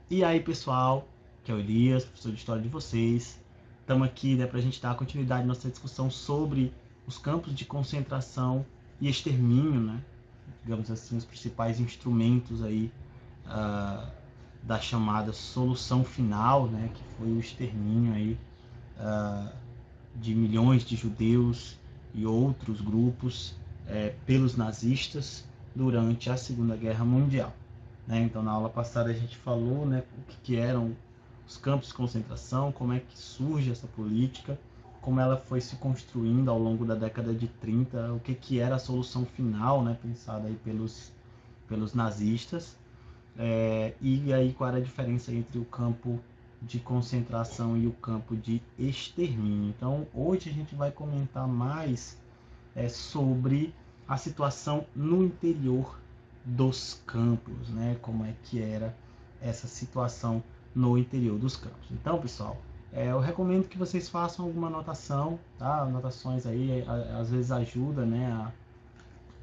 E aí, pessoal, que é o Elias, professor de História de vocês. Estamos aqui, né, para a gente dar continuidade à nossa discussão sobre os campos de concentração e extermínio, né? Digamos assim, os principais instrumentos aí uh, da chamada solução final, né? Que foi o extermínio aí de milhões de judeus e outros grupos pelos nazistas durante a Segunda Guerra Mundial. Né? Então, na aula passada a gente falou, né, o que eram os campos de concentração, como é que surge essa política, como ela foi se construindo ao longo da década de 30, o que era a solução final, né, pensada aí pelos nazistas, e aí qual era a diferença entre o campo de concentração e o campo de extermínio. Então, hoje a gente vai comentar mais sobre a situação no interior dos campos, né? Como é que era essa situação no interior dos campos. Então, pessoal, eu recomendo que vocês façam alguma anotação, tá? Anotações aí, às vezes ajuda, né, a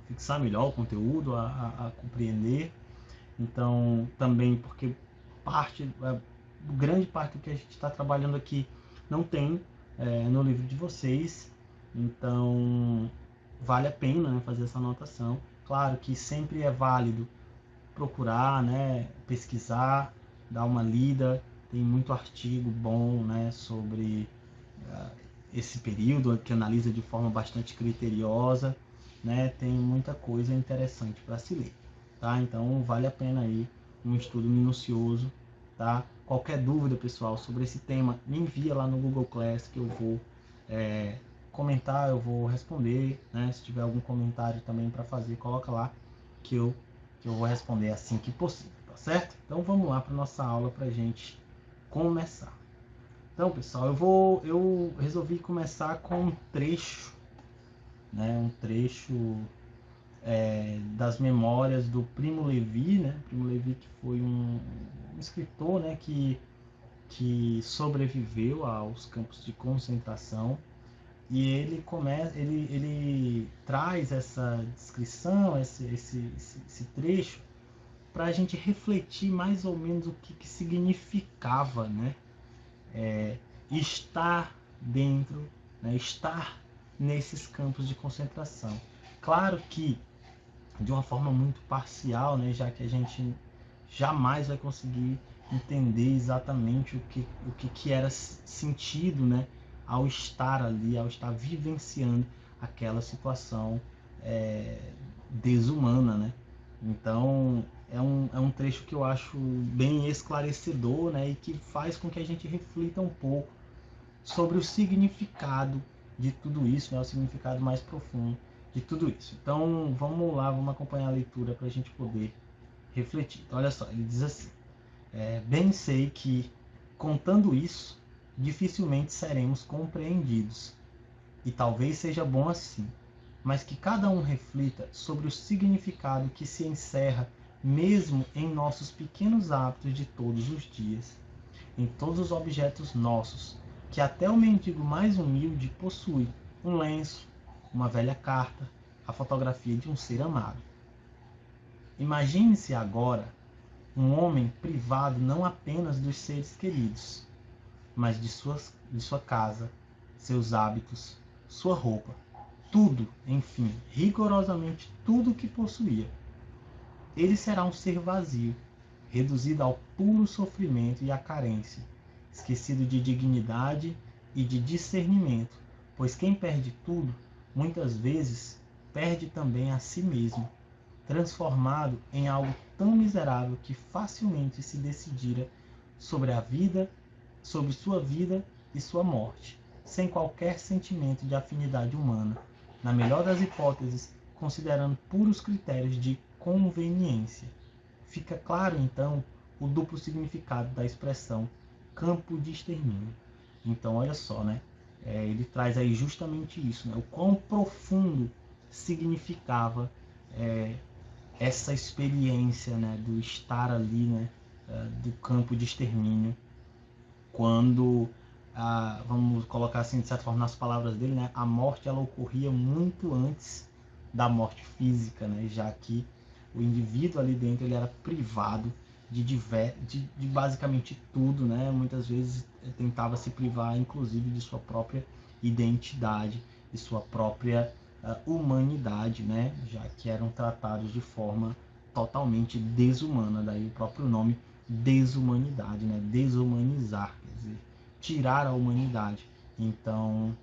fixar melhor o conteúdo, a compreender. Então, também porque grande parte do que a gente está trabalhando aqui não tem no livro de vocês, então vale a pena, né, fazer essa anotação. Claro que sempre é válido procurar, né, pesquisar, dar uma lida, tem muito artigo bom, né, sobre uh, esse período, que analisa de forma bastante criteriosa, né, tem muita coisa interessante para se ler, tá? Então vale a pena aí um estudo minucioso, tá? Qualquer dúvida, pessoal, sobre esse tema, me envia lá no Google Class que eu vou comentar, eu vou responder, né? Se tiver algum comentário também para fazer, coloca lá que eu vou responder assim que possível, tá certo? Então vamos lá para nossa aula para a gente começar. Então, pessoal, eu resolvi começar com um trecho, né? Um trecho das memórias do Primo Levi, né? Primo Levi que foi um escritor, né? Que sobreviveu aos campos de concentração. E ele traz essa descrição, esse trecho, para a gente refletir mais ou menos o que significava, né, estar dentro, né, estar nesses campos de concentração. Claro que de uma forma muito parcial, né, já que a gente jamais vai conseguir entender exatamente o que era sentido, né, ao estar ali, ao estar vivenciando aquela situação desumana, né? Então é um trecho que eu acho bem esclarecedor, né, e que faz com que a gente reflita um pouco sobre o significado de tudo isso, né, o significado mais profundo de tudo isso. Então vamos lá, vamos acompanhar a leitura para a gente poder refletir. Então, olha só, ele diz assim: bem sei que, contando isso, dificilmente seremos compreendidos, e talvez seja bom assim, mas que cada um reflita sobre o significado que se encerra mesmo em nossos pequenos hábitos de todos os dias, em todos os objetos nossos, que até o mendigo mais humilde possui um lenço, uma velha carta, a fotografia de um ser amado. Imagine-se agora um homem privado não apenas dos seres queridos, mas de sua casa, seus hábitos, sua roupa, tudo, enfim, rigorosamente tudo o que possuía. Ele será um ser vazio, reduzido ao puro sofrimento e à carência, esquecido de dignidade e de discernimento, pois quem perde tudo, muitas vezes, perde também a si mesmo, transformado em algo tão miserável que facilmente se decidira sobre a vida, sobre sua vida e sua morte, sem qualquer sentimento de afinidade humana, na melhor das hipóteses, considerando puros critérios de conveniência. Fica claro, então, o duplo significado da expressão campo de extermínio. Então, olha só, né? Ele traz aí justamente isso, né? O quão profundo significava essa experiência, né, do estar ali, né, do campo de extermínio, quando, vamos colocar assim, de certa forma, nas palavras dele, né, a morte ela ocorria muito antes da morte física, né, já que o indivíduo ali dentro ele era privado de basicamente tudo, né? Muitas vezes tentava se privar, inclusive, de sua própria identidade, de sua própria humanidade, né? Já que eram tratados de forma totalmente desumana, daí o próprio nome desumanidade, né? Desumanizar, quer dizer, tirar a humanidade. Então,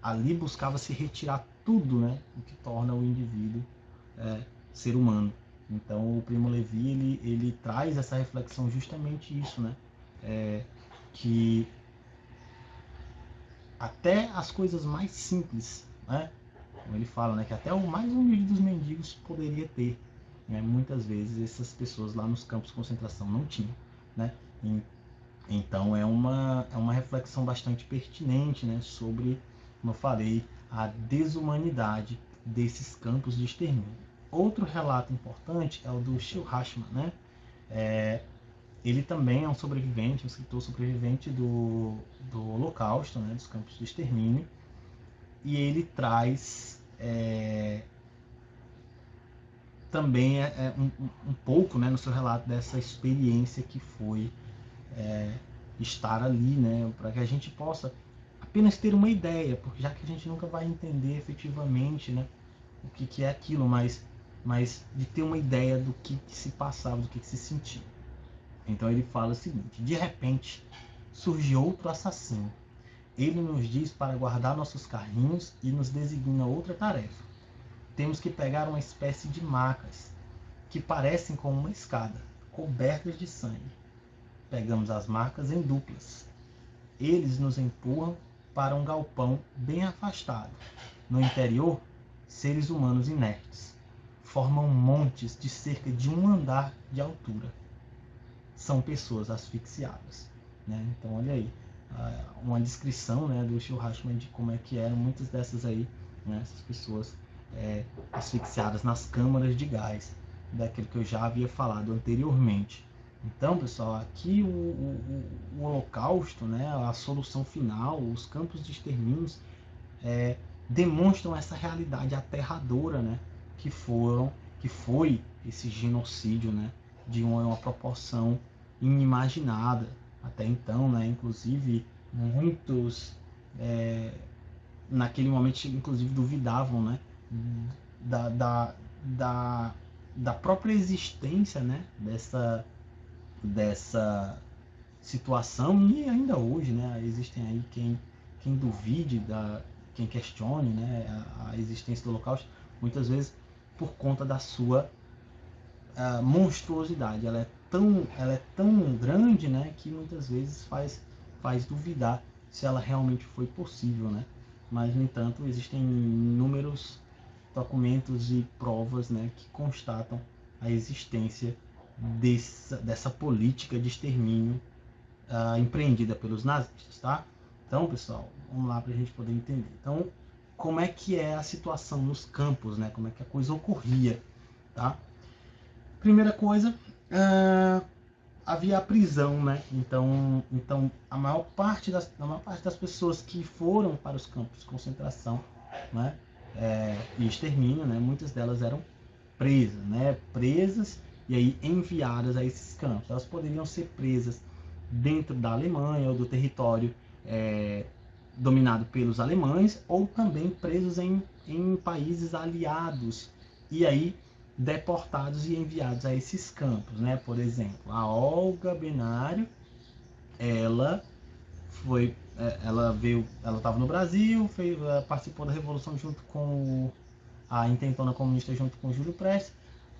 ali buscava se retirar tudo, né? O que torna o indivíduo ser humano. Então, o Primo Levi ele traz essa reflexão justamente isso, né? Que até as coisas mais simples, né? Como ele fala, né? Que até o mais humilde dos mendigos poderia ter, né? Muitas vezes essas pessoas lá nos campos de concentração não tinham, né? Então é uma reflexão bastante pertinente, né? Sobre, como eu falei, a desumanidade desses campos de extermínio. Outro relato importante é o do Shil Hashman, né? Ele também é um sobrevivente, um escritor sobrevivente do Holocausto, né? Dos campos de extermínio, e ele traz também um pouco, né, no seu relato dessa experiência que foi estar ali, né? Para que a gente possa apenas ter uma ideia, porque já que a gente nunca vai entender efetivamente, né, o que é aquilo, mas de ter uma ideia do que se passava, do que se sentia. Então ele fala o seguinte: de repente surge outro assassino. Ele nos diz para guardar nossos carrinhos e nos designa outra tarefa. Temos que pegar uma espécie de macas que parecem com uma escada, cobertas de sangue. Pegamos as macas em duplas. Eles nos empurram para um galpão bem afastado. No interior, seres humanos inertes. Formam montes de cerca de um andar de altura. São pessoas asfixiadas, né? Então, olha aí, uma descrição, né, do Shil Hashman de como é que eram muitas dessas aí, né, essas pessoas asfixiadas nas câmaras de gás, daquilo que eu já havia falado anteriormente. Então, pessoal, aqui o Holocausto, né, a solução final, os campos de extermínios demonstram essa realidade aterradora, né, que foi esse genocídio, né, de uma proporção inimaginada até então, né? Inclusive muitos naquele momento inclusive duvidavam, né, da própria existência, né, dessa situação, e ainda hoje, né, existem aí quem duvide, quem questione, né, a existência do Holocausto, muitas vezes por conta da sua monstruosidade. Ela é tão grande, né, que muitas vezes faz duvidar se ela realmente foi possível, né? Mas, no entanto, existem inúmeros documentos e provas, né, que constatam a existência dessa política de extermínio empreendida pelos nazistas, tá? Então, pessoal, vamos lá para a gente poder entender. Então, como é que é a situação nos campos, né? Como é que a coisa ocorria, tá? Primeira coisa, havia a prisão, né? Então a maior parte das pessoas que foram para os campos de concentração, né, e extermínio, né, muitas delas eram presas, né? Presas e aí enviadas a esses campos. Elas poderiam ser presas dentro da Alemanha ou do território dominado pelos alemães, ou também presos em países aliados, e aí deportados e enviados a esses campos, né? Por exemplo, a Olga Benário, ela estava no Brasil, participou da Revolução junto com a intentona comunista junto com o Júlio Prestes.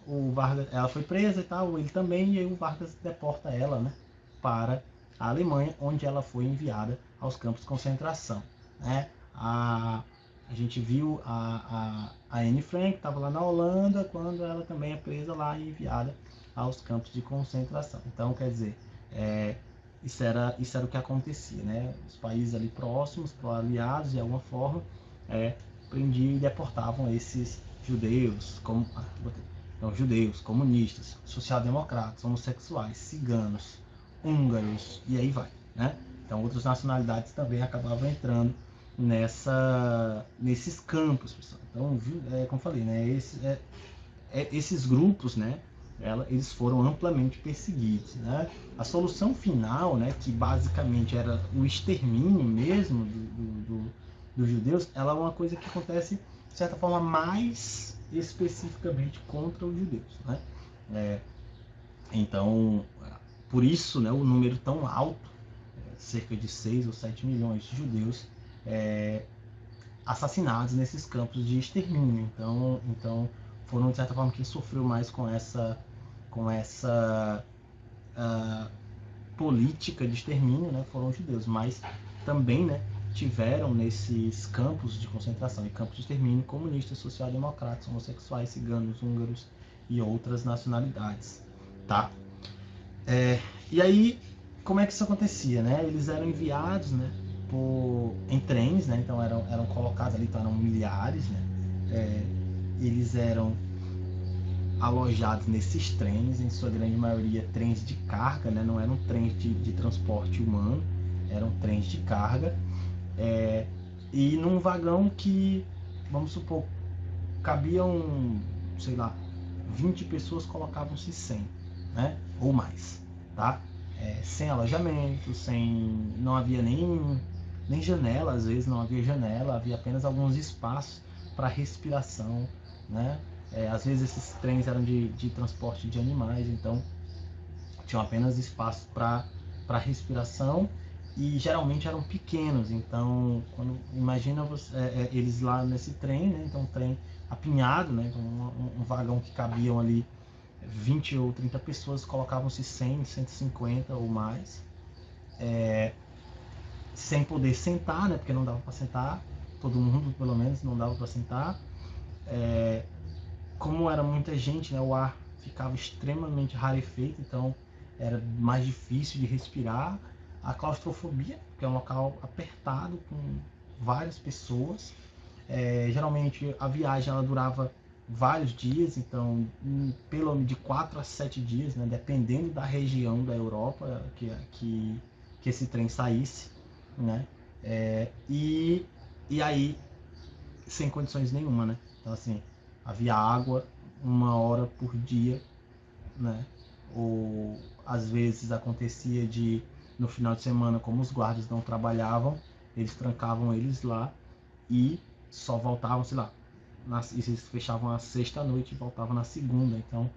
O Vargas, ela foi presa e tal, ele também, e aí o Vargas deporta ela, né, para a Alemanha, onde ela foi enviada aos campos de concentração, né? A gente viu a Anne Frank, estava lá na Holanda, quando ela também é presa lá e enviada aos campos de concentração. Então, quer dizer, isso era o que acontecia, né? Os países ali próximos, aliados de alguma forma, prendiam e deportavam esses judeus, judeus, comunistas, social-democratas, homossexuais, ciganos, húngaros, e aí vai, né? Então, outras nacionalidades também acabavam entrando nesses campos, pessoal. Então, como eu falei, né, esses grupos, né, eles foram amplamente perseguidos, né? A solução final, né, que basicamente era o extermínio mesmo dos judeus, ela é uma coisa que acontece, de certa forma, mais especificamente contra os judeus, né? Então, por isso, né, o número tão alto, cerca de 6 ou 7 milhões de judeus assassinados nesses campos de extermínio. Então foram, de certa forma, quem sofreu mais com essa política de extermínio, né, foram os judeus, mas também, né, tiveram nesses campos de concentração e campos de extermínio comunistas, social-democratas, homossexuais, ciganos, húngaros e outras nacionalidades, tá? E aí, como é que isso acontecia, né? Eles eram enviados, né, em trens, né? Então eram colocados ali, então eram milhares, né? Eles eram alojados nesses trens, em sua grande maioria trens de carga, né? Não eram trens de transporte humano, eram trens de carga. E num vagão que, vamos supor, cabiam, sei lá, 20 pessoas, colocavam-se 100, né? Ou mais, tá? Sem alojamento, não havia nem janela, às vezes não havia janela, havia apenas alguns espaços para respiração, né? Às vezes esses trens eram de transporte de animais, então tinham apenas espaço para respiração e geralmente eram pequenos. Então, imagina eles lá nesse trem, né? Então, um trem apinhado, né? Então, um vagão que cabiam ali 20 ou 30 pessoas, colocavam-se 100, 150 ou mais, sem poder sentar, né? Porque não dava para sentar, todo mundo pelo menos não dava para sentar. Como era muita gente, né? O ar ficava extremamente rarefeito, então era mais difícil de respirar. A claustrofobia, que é um local apertado com várias pessoas. Geralmente a viagem ela durava vários dias, então de 4 a 7 dias, né, dependendo da região da Europa que esse trem saísse, né? E aí sem condições nenhuma, né? Então assim, havia água 1 hora por dia, né? Ou às vezes acontecia no final de semana, como os guardas não trabalhavam, eles trancavam eles lá e só voltavam, sei lá, eles fechavam a sexta-noite e voltavam na segunda. Então,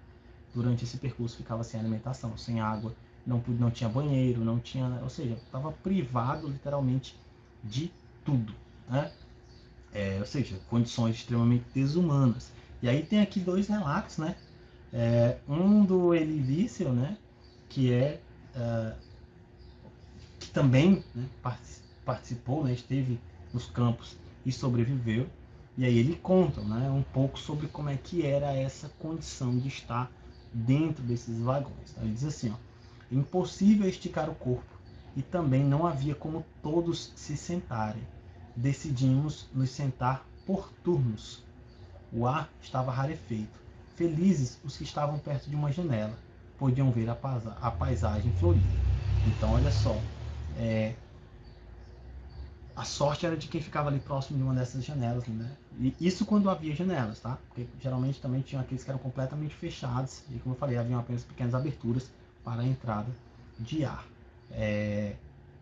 durante esse percurso ficava sem alimentação, sem água, não tinha banheiro, não tinha, ou seja, estava privado literalmente de tudo, né? Ou seja, condições extremamente desumanas. E aí tem aqui 2 relatos, né? Um do Elie Wiesel, né? Que também, né, participou, né, esteve nos campos e sobreviveu. E aí ele conta, né, um pouco sobre como é que era essa condição de estar dentro desses vagões. Ele diz assim, ó: impossível esticar o corpo e também não havia como todos se sentarem. Decidimos nos sentar por turnos. O ar estava rarefeito. Felizes os que estavam perto de uma janela, podiam ver a paisagem florida. Então, olha só, a sorte era de quem ficava ali próximo de uma dessas janelas, né? E isso quando havia janelas, tá? Porque geralmente também tinham aqueles que eram completamente fechados e, como eu falei, haviam apenas pequenas aberturas para a entrada de ar.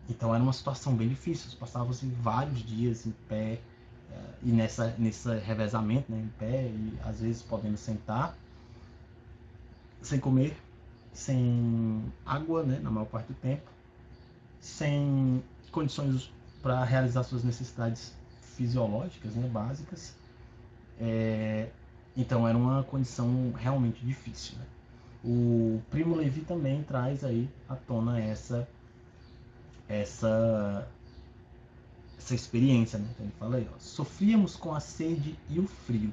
Então era uma situação bem difícil. Passavam-se vários dias em pé e nesse revezamento, né, em pé e às vezes podendo sentar, sem comer, sem água, né, na maior parte do tempo, sem condições para realizar suas necessidades fisiológicas, né, básicas. Então era uma condição realmente difícil, né? O Primo Levi também traz aí à tona essa experiência, né? Então ele fala aí, ó: sofríamos com a sede e o frio.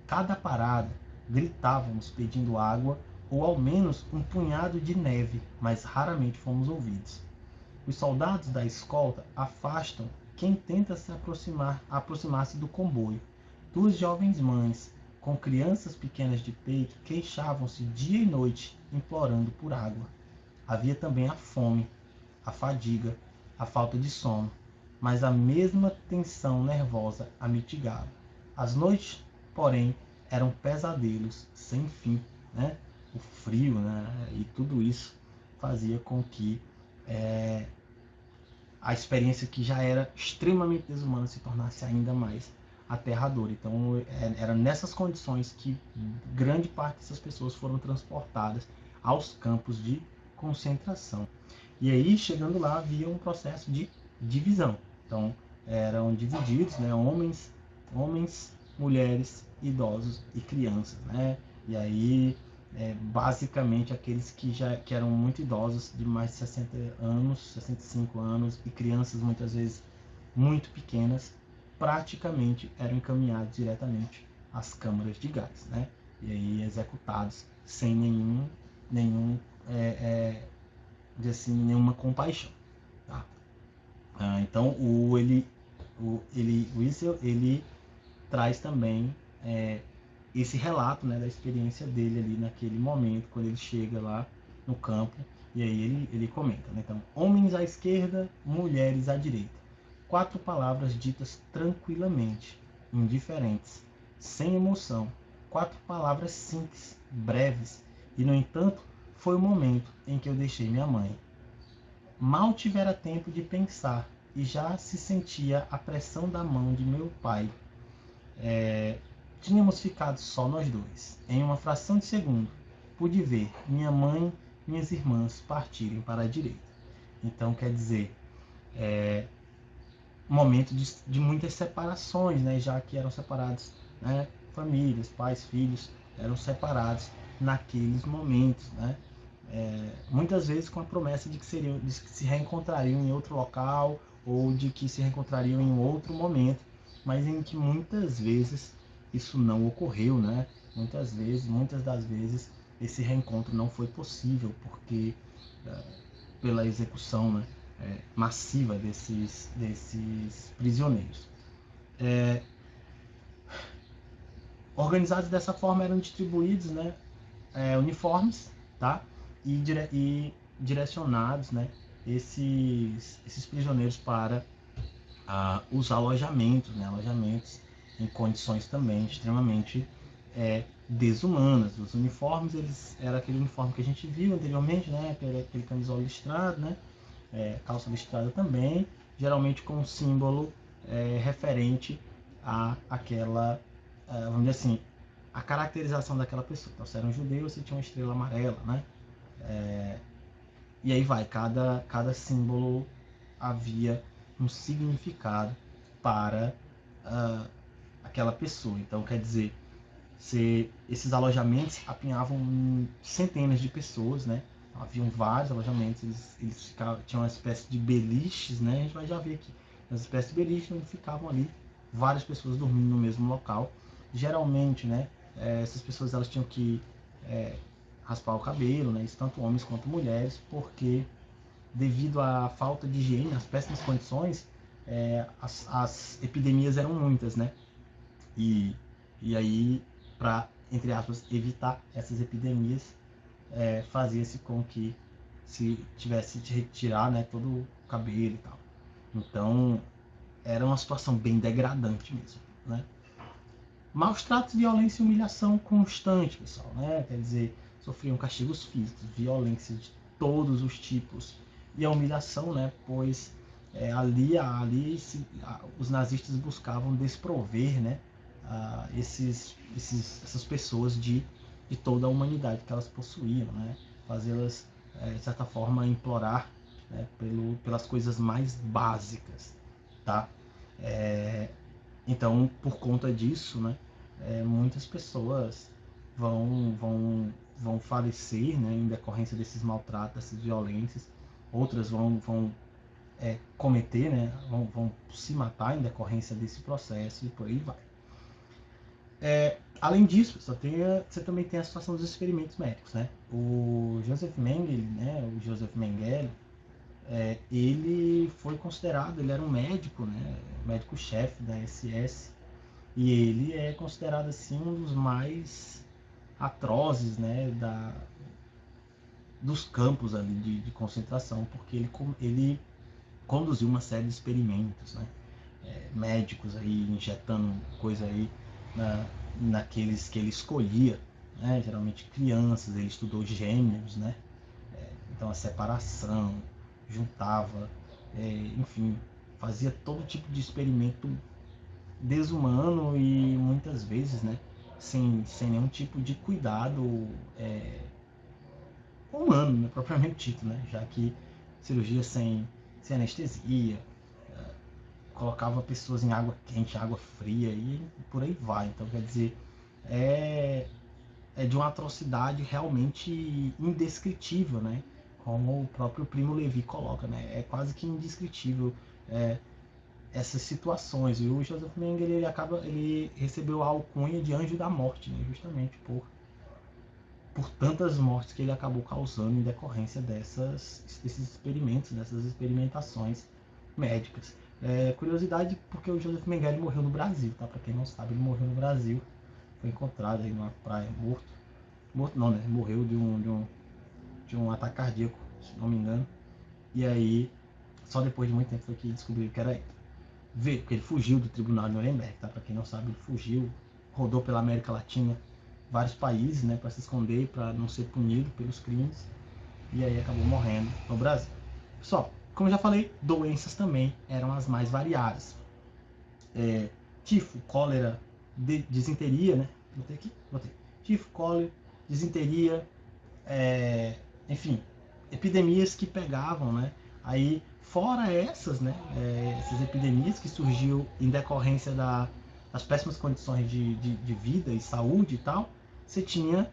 Cada parada gritávamos pedindo água ou ao menos um punhado de neve, mas raramente fomos ouvidos. Os soldados da escolta afastam quem tenta aproximar-se do comboio. 2 jovens mães, com crianças pequenas de peito, queixavam-se dia e noite, implorando por água. Havia também a fome, a fadiga, a falta de sono, mas a mesma tensão nervosa a mitigava. As noites, porém, eram pesadelos sem fim, né? o frio, né? E tudo isso fazia com que a experiência que já era extremamente desumana se tornasse ainda mais aterradora. Então, era nessas condições que grande parte dessas pessoas foram transportadas aos campos de concentração. E aí, chegando lá, havia um processo de divisão. Então, eram divididos, né, homens, mulheres, idosos e crianças, né? E aí, basicamente, aqueles que eram muito idosos, de mais de 60 anos, 65 anos, e crianças muitas vezes muito pequenas, praticamente eram encaminhados diretamente às câmaras de gás, né? E aí executados sem nenhuma compaixão, tá? Então o Wiesel, ele traz também esse relato, né, da experiência dele ali naquele momento, quando ele chega lá no campo, e aí ele comenta, né? Então, homens à esquerda, mulheres à direita. 4 palavras ditas tranquilamente, indiferentes, sem emoção. 4 palavras simples, breves, e no entanto, foi o momento em que eu deixei minha mãe. Mal tivera tempo de pensar, e já se sentia a pressão da mão de meu pai. Tínhamos ficado só nós dois. Em uma fração de segundo, pude ver minha mãe e minhas irmãs partirem para a direita. Então, quer dizer, momento de muitas separações, né? Já que eram separados, né? Famílias, pais, filhos, eram separados naqueles momentos, né? Muitas vezes com a promessa de que se reencontrariam em outro local ou de que se reencontrariam em outro momento, mas em que muitas vezes isso não ocorreu, né? Muitas das vezes, esse reencontro não foi possível porque pela execução, né, massiva desses prisioneiros. Organizados dessa forma, eram distribuídos, né, uniformes, tá? E direcionados, né, esses prisioneiros para os alojamentos, né, alojamentos em condições também extremamente desumanas. Os uniformes, era aquele uniforme que a gente viu anteriormente, né, aquele camisola listrado, né, calça listrada também, geralmente com um símbolo referente a aquela, vamos dizer assim, a caracterização daquela pessoa. Então, se era um judeu, você tinha uma estrela amarela, né? E aí vai, cada símbolo havia um significado para aquela pessoa. Então, quer dizer, esses alojamentos apinhavam centenas de pessoas, né? Haviam vários alojamentos, eles tinham uma espécie de beliches, né? A gente vai já ver aqui, uma espécie de beliche onde ficavam ali várias pessoas dormindo no mesmo local. Geralmente, né? Essas pessoas elas tinham que raspar o cabelo, né? Isso tanto homens quanto mulheres, porque devido à falta de higiene, às péssimas condições, as epidemias eram muitas, né? E aí, para, entre aspas, evitar essas epidemias, fazia-se com que se tivesse de retirar, né, todo o cabelo e tal. Então, era uma situação bem degradante mesmo, né? Maus tratos, violência e humilhação constante, pessoal, né? Quer dizer, sofriam castigos físicos, violência de todos os tipos e a humilhação, né? Pois ali os nazistas buscavam desprover, né? Essas pessoas de toda a humanidade que elas possuíam, né? Fazê-las, de certa forma, implorar, né? Pelas coisas mais básicas, tá? Então, por conta disso, né, muitas pessoas vão falecer, né, em decorrência desses maltratos, dessas violências. Outras vão cometer, né, vão se matar em decorrência desse processo e por aí vai. Além disso, você também tem a situação dos experimentos médicos, né? O Joseph Mengele, né, ele foi considerado, ele era um médico, né, médico-chefe da SS, e ele é considerado assim um dos mais atrozes, né, dos campos ali de concentração, porque ele conduziu uma série de experimentos, né, médicos aí injetando coisa aí naqueles que ele escolhia né? Geralmente crianças, ele estudou gêmeos, né? Então a separação, juntava, enfim, fazia todo tipo de experimento desumano e muitas vezes, né, sem nenhum tipo de cuidado humano, né, propriamente dito, né, já que cirurgia sem anestesia, colocava pessoas em água quente, água fria e por aí vai. Então, quer dizer, é, é de uma atrocidade realmente indescritível, né? Como o próprio Primo Levi coloca, né? É quase que indescritível essas situações. E o Joseph Mengele ele recebeu a alcunha de anjo da morte, né? Justamente por tantas mortes que ele acabou causando em decorrência desses experimentos, dessas experimentações médicas. Curiosidade, porque o Joseph Mengele morreu no Brasil, tá? Para quem não sabe, ele morreu no Brasil. Foi encontrado aí numa praia morto. Morto não, né? Morreu de um ataque cardíaco, se não me engano. E aí, só depois de muito tempo foi que descobriram que era ele. Vê, porque ele fugiu do tribunal de Nuremberg, tá? Para quem não sabe, ele fugiu, rodou pela América Latina, vários países, né? Para se esconder, para não ser punido pelos crimes. E aí acabou morrendo no Brasil. Pessoal, como eu já falei, doenças também eram as mais variadas. Tifo, cólera, disenteria, né? Botei aqui? Botei. Tifo, cólera, disenteria, enfim, epidemias que pegavam, né? Aí, fora essas, né? Essas epidemias que surgiu em decorrência das péssimas condições de vida e saúde e tal, você tinha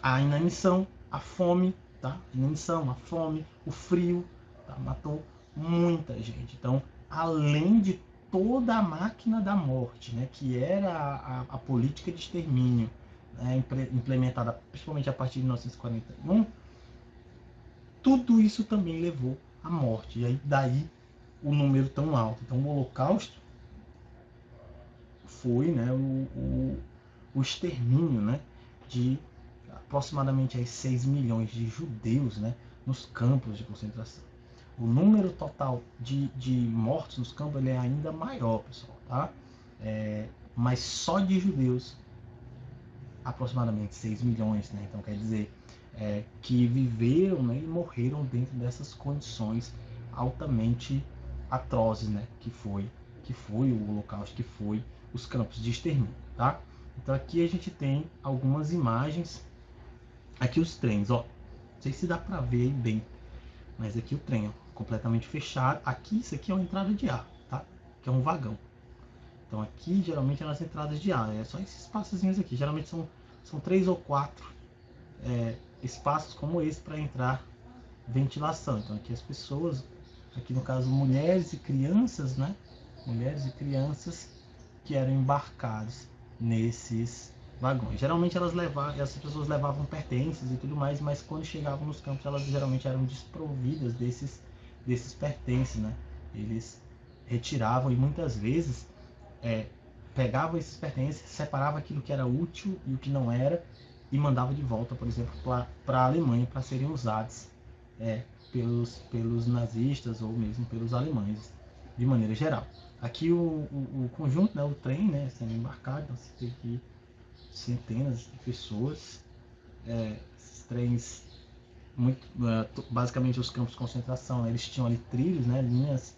a inanição, a fome, tá? A inanição, a fome, o frio, tá? Matou muita gente. Então, além de toda a máquina da morte, né? Que era a política de extermínio, né, implementada principalmente a partir de 1941, tudo isso também levou à morte. E aí daí o número tão alto. Então o Holocausto foi, né, o extermínio, né, de aproximadamente aí 6 milhões de judeus, né, nos campos de concentração. O número total de mortos nos campos ele é ainda maior, pessoal, tá? Mas só de judeus aproximadamente 6 milhões, né? Então quer dizer que viveram, né, e morreram dentro dessas condições altamente atrozes, né? Que foi o Holocausto, que foi os campos de extermínio, tá? Então aqui a gente tem algumas imagens, aqui os trens, ó, não sei se dá para ver bem, mas aqui o trem, ó, completamente fechado. Aqui isso aqui é uma entrada de ar, tá? Que é um vagão. Então aqui geralmente é nas entradas de ar, é só esses espaçozinhos aqui, geralmente são 3 ou 4 espaços como esse para entrar ventilação. Então aqui as pessoas, aqui no caso mulheres e crianças, né? Mulheres e crianças que eram embarcados nesses vagões. Geralmente essas pessoas levavam pertences e tudo mais, mas quando chegavam nos campos elas geralmente eram desprovidas desses pertences, né? Eles retiravam e muitas vezes pegava esses pertences, separava aquilo que era útil e o que não era e mandava de volta, por exemplo, para a Alemanha para serem usados pelos nazistas ou mesmo pelos alemães, de maneira geral. Aqui o conjunto, né, o trem, né, sendo embarcado, então você tem aqui centenas de pessoas, esses trens, basicamente os campos de concentração, né, eles tinham ali trilhos, né, linhas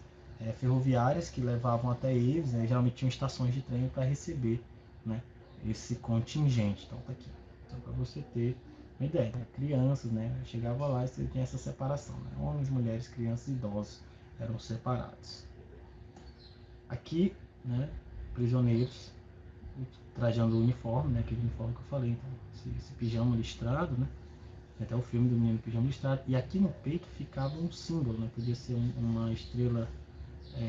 ferroviárias que levavam até eles, né, geralmente tinham estações de trem para receber, né, esse contingente. Então tá aqui, só para você ter uma ideia, né? Crianças, né, chegava lá e você tinha essa separação, né? Homens, mulheres, crianças e idosos eram separados. Aqui, né, prisioneiros trajando o uniforme, né, aquele uniforme que eu falei, então esse pijama listrado, né, até o filme do menino pijama listrado, e aqui no peito ficava um símbolo, né, podia ser uma estrela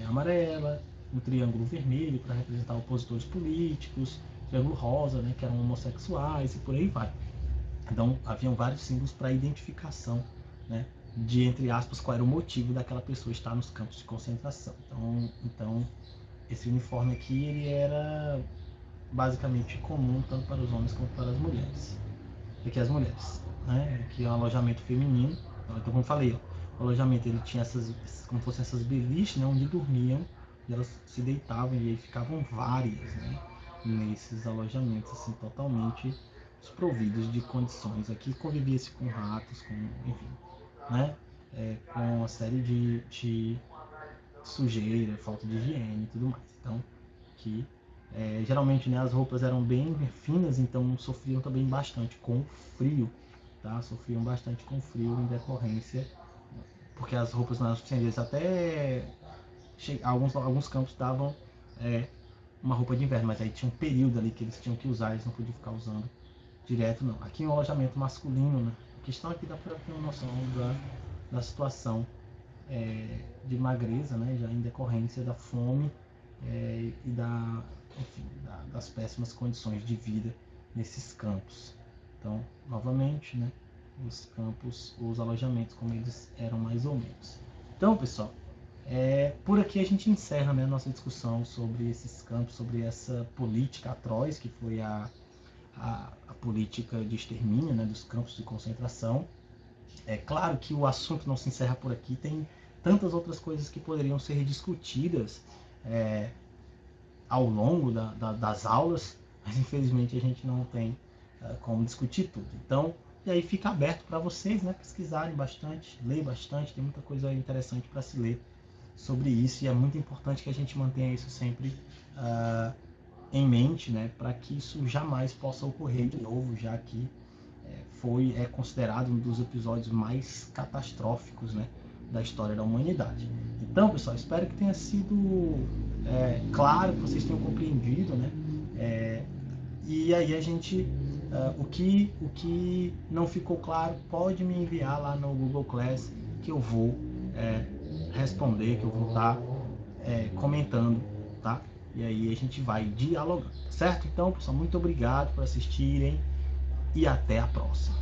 amarela, um triângulo vermelho para representar opositores políticos, triângulo rosa, né, que eram homossexuais e por aí vai. Então haviam vários símbolos para identificação, né, de, entre aspas, qual era o motivo daquela pessoa estar nos campos de concentração. Então esse uniforme aqui ele era basicamente comum tanto para os homens quanto para as mulheres. Aqui as mulheres, né? Aqui é um alojamento feminino. Então como eu falei, ó, o alojamento ele tinha como fossem essas beliches, né, onde dormiam, e elas se deitavam e aí ficavam várias, né, nesses alojamentos assim totalmente desprovidos de condições. Aqui convivia-se com ratos, com, enfim, né? Com uma série de sujeira, falta de higiene e tudo mais. Então, que geralmente, né, as roupas eram bem finas, então sofriam também bastante com frio, tá? Sofriam bastante com frio em decorrência, porque as roupas não eram suficientes. Até alguns campos davam uma roupa de inverno, mas aí tinha um período ali que eles tinham que usar, eles não podiam ficar usando direto, não. Aqui em um alojamento masculino, né? A questão aqui dá para ter uma noção da situação de magreza, né? Já em decorrência da fome e enfim, das péssimas condições de vida nesses campos. Então, novamente, né? Os campos, os alojamentos, como eles eram mais ou menos. Então, pessoal, por aqui a gente encerra, né, nossa discussão sobre esses campos, sobre essa política atroz que foi a política de extermínio, né, dos campos de concentração. É claro que o assunto não se encerra por aqui, tem tantas outras coisas que poderiam ser discutidas ao longo das aulas, mas infelizmente a gente não tem como discutir tudo. Então, e aí fica aberto para vocês, né, pesquisarem bastante, ler bastante, tem muita coisa interessante para se ler sobre isso, e é muito importante que a gente mantenha isso sempre em mente, né, para que isso jamais possa ocorrer de novo, já que é considerado um dos episódios mais catastróficos, né, da história da humanidade. Então, pessoal, espero que tenha sido claro, que vocês tenham compreendido, né, e aí a gente, o que não ficou claro, pode me enviar lá no Google Class, que eu vou responder, que eu vou estar comentando, tá? E aí a gente vai dialogando, certo? Então, pessoal, muito obrigado por assistirem e até a próxima.